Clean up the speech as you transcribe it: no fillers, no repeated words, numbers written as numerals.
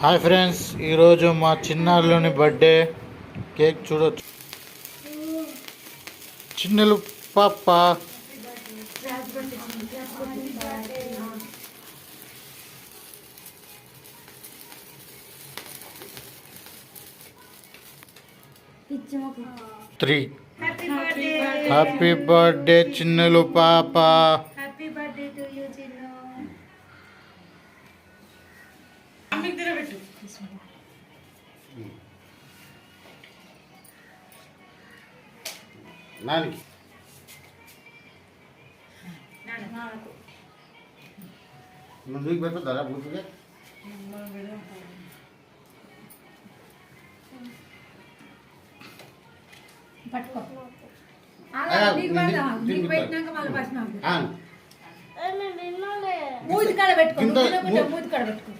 Hi friends, ఈరోజు మా చిన్నారులోని birthday. Cake చూడొచ్చు. చిన్నలు పాప త్రీ. హ్యాపీ బర్త్డే చిన్నలు పాప. Happy birthday to you Chinnu. నానికి ముందుకు పెట్టుతారా బూతుగా పట్టుకో. పెట్టినాక మళ్ళీ ఫస్ట్ మూతి కాడ పెట్టుకో. మూతి కాడ పెట్టుకో.